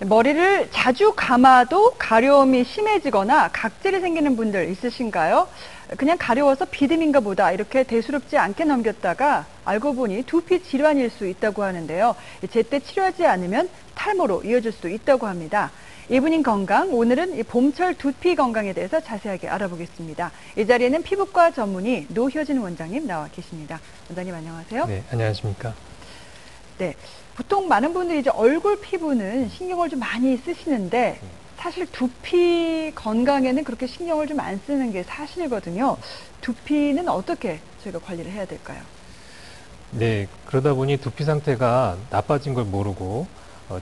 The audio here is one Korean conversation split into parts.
머리를 자주 감아도 가려움이 심해지거나 각질이 생기는 분들 있으신가요? 그냥 가려워서 비듬인가 보다 이렇게 대수롭지 않게 넘겼다가 알고 보니 두피 질환일 수 있다고 하는데요. 제때 치료하지 않으면 탈모로 이어질 수도 있다고 합니다. 이분인 건강, 오늘은 봄철 두피 건강에 대해서 자세하게 알아보겠습니다. 이 자리에는 피부과 전문의 노효진 원장님 나와 계십니다. 원장님 안녕하세요. 네, 안녕하십니까. 네, 보통 많은 분들이 이제 얼굴 피부는 신경을 좀 많이 쓰시는데 사실 두피 건강에는 그렇게 신경을 좀 안 쓰는 게 사실이거든요. 두피는 어떻게 저희가 관리를 해야 될까요? 네, 그러다 보니 두피 상태가 나빠진 걸 모르고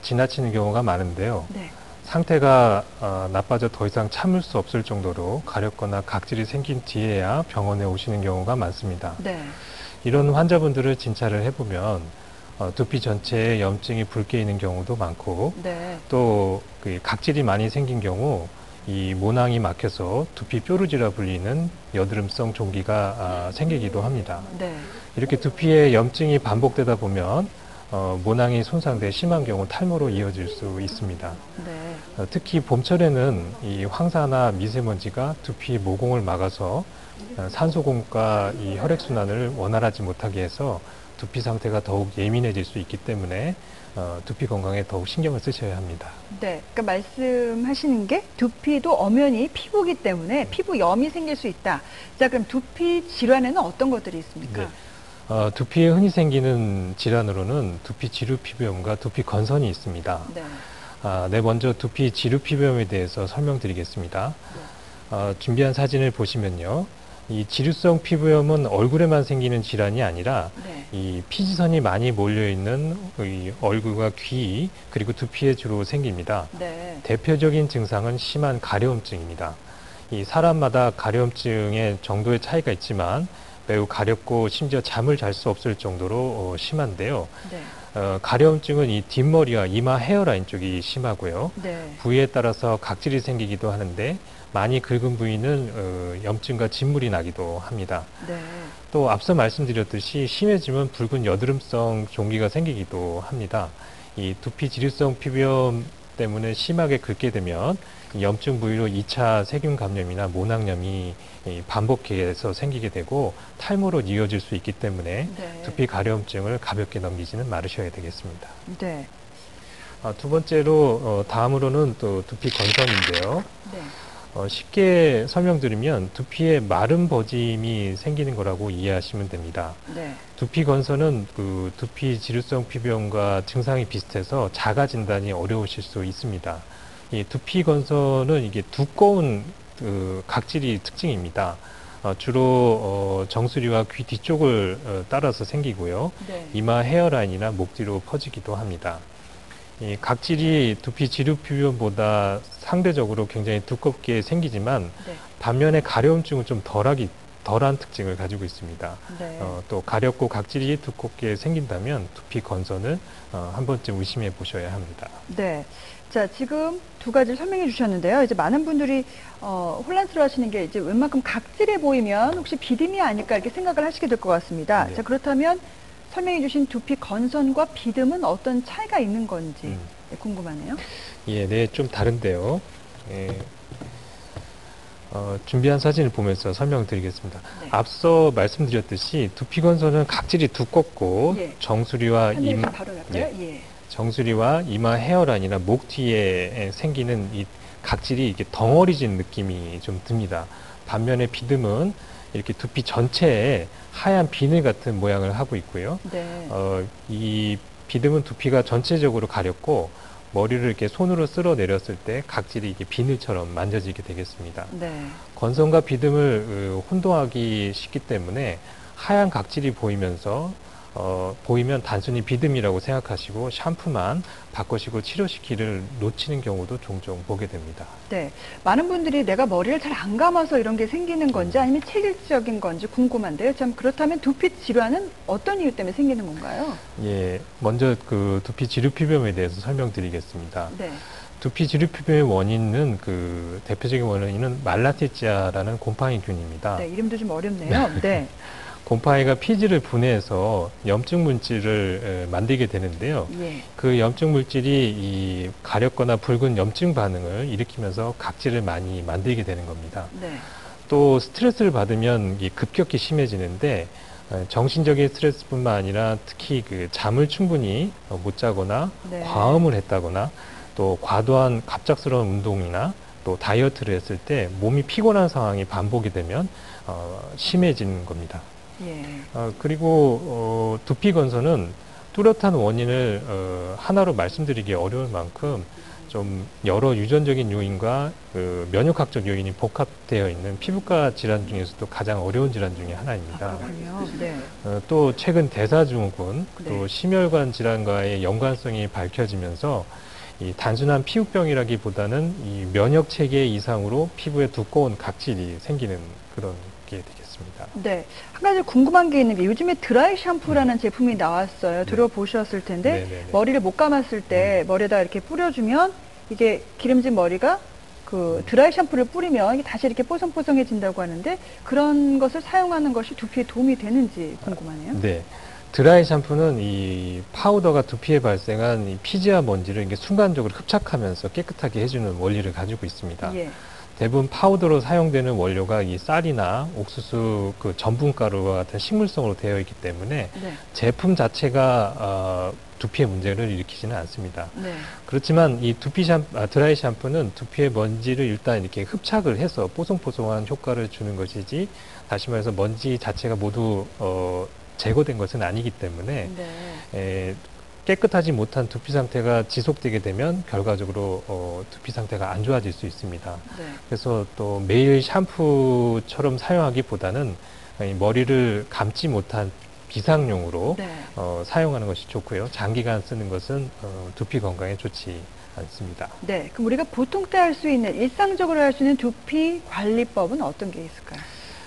지나치는 경우가 많은데요. 네. 상태가 나빠져 더 이상 참을 수 없을 정도로 가렵거나 각질이 생긴 뒤에야 병원에 오시는 경우가 많습니다. 네. 이런 환자분들을 진찰을 해보면 두피 전체에 염증이 붉게 있는 경우도 많고 네. 또 그 각질이 많이 생긴 경우 이 모낭이 막혀서 두피 뾰루지라 불리는 여드름성 종기가 생기기도 합니다. 네. 이렇게 두피에 염증이 반복되다 보면 모낭이 손상돼 심한 경우 탈모로 이어질 수 있습니다. 네. 특히 봄철에는 이 황사나 미세먼지가 두피 모공을 막아서 산소공급과 이 혈액순환을 원활하지 못하게 해서 두피 상태가 더욱 예민해질 수 있기 때문에 두피 건강에 더욱 신경을 쓰셔야 합니다. 네. 그러니까 말씀하시는 게 두피도 엄연히 피부이기 때문에 피부염이 생길 수 있다. 자, 그럼 두피 질환에는 어떤 것들이 있습니까? 네. 두피에 흔히 생기는 질환으로는 두피 지루피부염과 두피 건선이 있습니다. 네. 네, 먼저 두피 지루피부염에 대해서 설명드리겠습니다. 준비한 사진을 보시면요. 이 지루성 피부염은 얼굴에만 생기는 질환이 아니라 네. 이 피지선이 많이 몰려있는 이 얼굴과 귀 그리고 두피에 주로 생깁니다. 네. 대표적인 증상은 심한 가려움증입니다. 이 사람마다 가려움증의 정도의 차이가 있지만 매우 가렵고 심지어 잠을 잘 수 없을 정도로 심한데요. 네. 가려움증은 이 뒷머리와 이마 헤어라인 쪽이 심하고요. 네. 부위에 따라서 각질이 생기기도 하는데 많이 긁은 부위는 염증과 진물이 나기도 합니다. 네. 또 앞서 말씀드렸듯이 심해지면 붉은 여드름성 종기가 생기기도 합니다. 이 두피 지루성 피부염 때문에 심하게 긁게 되면 염증 부위로 2차 세균 감염이나 모낭염이 반복해서 생기게 되고 탈모로 이어질 수 있기 때문에 네. 두피 가려움증을 가볍게 넘기지는 말으셔야 되겠습니다. 네. 두 번째로 다음으로는 또 두피 건선인데요. 네. 쉽게 설명드리면 두피에 마른 버짐이 생기는 거라고 이해하시면 됩니다. 네. 두피 건선은 그 두피 지루성 피부염과 증상이 비슷해서 자가 진단이 어려우실 수 있습니다. 이 두피 건선은 이게 두꺼운 각질이 특징입니다. 주로 정수리와 귀 뒤쪽을 따라서 생기고요. 네. 이마 헤어라인이나 목 뒤로 퍼지기도 합니다. 이 각질이 두피 지루 피부염보다 상대적으로 굉장히 두껍게 생기지만 네. 반면에 가려움증은 좀 덜한 특징을 가지고 있습니다. 네. 또 가렵고 각질이 두껍게 생긴다면 두피 건선을 한 번쯤 의심해 보셔야 합니다. 네. 자, 지금 두 가지를 설명해 주셨는데요. 이제 많은 분들이 혼란스러워 하시는 게 이제 웬만큼 각질해 보이면 혹시 비듬이 아닐까 이렇게 생각을 하시게 될 것 같습니다. 네. 자, 그렇다면 설명해 주신 두피 건선과 비듬은 어떤 차이가 있는 건지 궁금하네요. 예, 네, 좀 다른데요. 예, 준비한 사진을 보면서 설명드리겠습니다. 네. 앞서 말씀드렸듯이 두피 건선은 각질이 두껍고 예. 정수리와 하늘 좀 바로 갈까요? 예. 정수리와 이마 헤어라인이나 목 뒤에 생기는 이 각질이 이게 덩어리진 느낌이 좀 듭니다. 반면에 비듬은 이렇게 두피 전체에 하얀 비늘 같은 모양을 하고 있고요. 네. 이 비듬은 두피가 전체적으로 가렵고 머리를 이렇게 손으로 쓸어 내렸을 때 각질이 이게 비늘처럼 만져지게 되겠습니다. 네. 건선과 비듬을 혼동하기 쉽기 때문에 하얀 각질이 보이면 단순히 비듬이라고 생각하시고 샴푸만 바꾸시고 치료시키를 놓치는 경우도 종종 보게 됩니다. 네. 많은 분들이 내가 머리를 잘 안 감아서 이런 게 생기는 건지 아니면 체질적인 건지 궁금한데요. 참 그렇다면 두피 질환은 어떤 이유 때문에 생기는 건가요? 예, 먼저 그 두피 지루피부염에 대해서 설명드리겠습니다. 네. 두피 지루피부염의 원인은 그 대표적인 원인은 말라티지아라는 곰팡이균입니다. 네, 이름도 좀 어렵네요. 네. 곰팡이가 피지를 분해해서 염증 물질을 만들게 되는데요. 예. 그 염증 물질이 이 가렵거나 붉은 염증 반응을 일으키면서 각질을 많이 만들게 되는 겁니다. 네. 또 스트레스를 받으면 이 급격히 심해지는데 정신적인 스트레스뿐만 아니라 특히 그 잠을 충분히 못 자거나 네. 과음을 했다거나 또 과도한 갑작스러운 운동이나 또 다이어트를 했을 때 몸이 피곤한 상황이 반복이 되면 심해지는 겁니다. 예. 그리고 두피 건선은 뚜렷한 원인을 하나로 말씀드리기 어려울 만큼 좀 여러 유전적인 요인과 그 면역학적 요인이 복합되어 있는 피부과 질환 중에서도 가장 어려운 질환 중에 하나입니다. 그렇군요. 네. 또 최근 대사증후군, 네. 또 심혈관 질환과의 연관성이 밝혀지면서 이 단순한 피부병이라기보다는 이 면역 체계 이상으로 피부에 두꺼운 각질이 생기는 그런 게 되겠습니다. 네. 한 가지 궁금한 게 있는 게 요즘에 드라이 샴푸라는 제품이 나왔어요. 들어보셨을 텐데 네네네. 머리를 못 감았을 때 머리에다 이렇게 뿌려주면 이게 기름진 머리가 그 드라이 샴푸를 뿌리면 이게 다시 이렇게 뽀송뽀송해진다고 하는데 그런 것을 사용하는 것이 두피에 도움이 되는지 궁금하네요. 네. 드라이 샴푸는 이 파우더가 두피에 발생한 이 피지와 먼지를 이게 순간적으로 흡착하면서 깨끗하게 해주는 원리를 가지고 있습니다. 예. 대부분 파우더로 사용되는 원료가 이 쌀이나 옥수수 그 전분가루와 같은 식물성으로 되어 있기 때문에 네. 제품 자체가 두피에 문제를 일으키지는 않습니다. 네. 그렇지만 이 드라이 샴푸는 두피의 먼지를 일단 이렇게 흡착을 해서 뽀송뽀송한 효과를 주는 것이지, 다시 말해서 먼지 자체가 모두 제거된 것은 아니기 때문에 네. 깨끗하지 못한 두피 상태가 지속되게 되면 결과적으로 두피 상태가 안 좋아질 수 있습니다. 네. 그래서 또 매일 샴푸처럼 사용하기보다는 이 머리를 감지 못한 비상용으로 네. 사용하는 것이 좋고요. 장기간 쓰는 것은 두피 건강에 좋지 않습니다. 네. 그럼 우리가 보통 때 할 수 있는 일상적으로 할 수 있는 두피 관리법은 어떤 게 있을까요?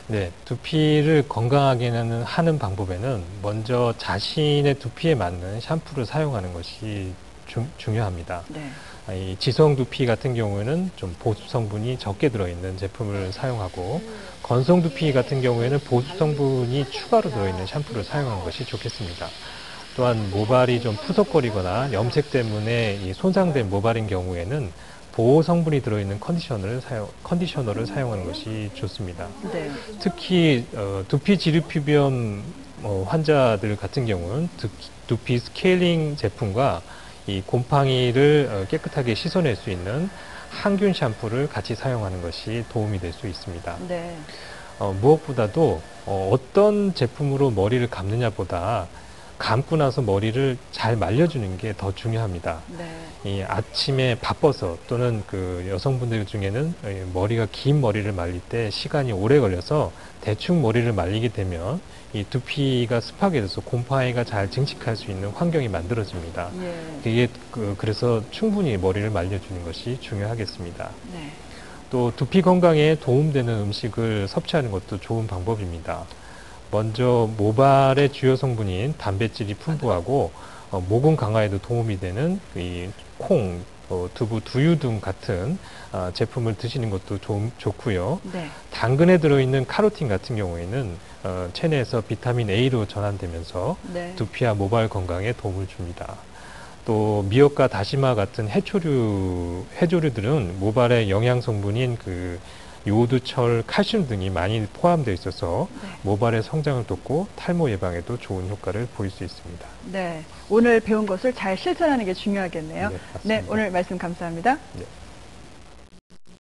네, 두피를 건강하게 하는 방법에는 먼저 자신의 두피에 맞는 샴푸를 사용하는 것이 중요합니다. 네. 이 지성 두피 같은 경우에는 좀 보습 성분이 적게 들어있는 제품을 사용하고, 건성 두피 같은 경우에는 보습 성분이 추가로 들어있는 샴푸를 사용하는 것이 좋겠습니다. 또한 모발이 좀 푸석거리거나 염색 때문에 이 손상된 모발인 경우에는 보호 성분이 들어있는 컨디셔너를 사용하는 것이 좋습니다. 네. 특히 두피 지르피비염 환자들 같은 경우는 두피 스케일링 제품과 이 곰팡이를 깨끗하게 씻어낼 수 있는 항균 샴푸를 같이 사용하는 것이 도움이 될 수 있습니다. 네. 무엇보다도 어떤 제품으로 머리를 감느냐보다 감고 나서 머리를 잘 말려주는 게 더 중요합니다. 네. 이 아침에 바빠서 또는 그 여성분들 중에는 머리가 긴 머리를 말릴 때 시간이 오래 걸려서 대충 머리를 말리게 되면 이 두피가 습하게 돼서 곰팡이가 잘 증식할 수 있는 환경이 만들어집니다. 예. 이게 그래서 충분히 머리를 말려주는 것이 중요하겠습니다. 네. 또 두피 건강에 도움되는 음식을 섭취하는 것도 좋은 방법입니다. 먼저 모발의 주요 성분인 단백질이 풍부하고 모공 강화에도 도움이 되는 이 콩, 두부, 두유 등 같은 제품을 드시는 것도 좋고요. 네. 당근에 들어있는 카로틴 같은 경우에는 체내에서 비타민 A로 전환되면서 네. 두피와 모발 건강에 도움을 줍니다. 또 미역과 다시마 같은 해조류들은 모발의 영양 성분인 그 요오드, 철, 칼슘 등이 많이 포함되어 있어서 네. 모발의 성장을 돕고 탈모 예방에도 좋은 효과를 보일 수 있습니다. 네. 오늘 배운 것을 잘 실천하는 게 중요하겠네요. 네, 네, 맞습니다. 오늘 말씀 감사합니다. 네.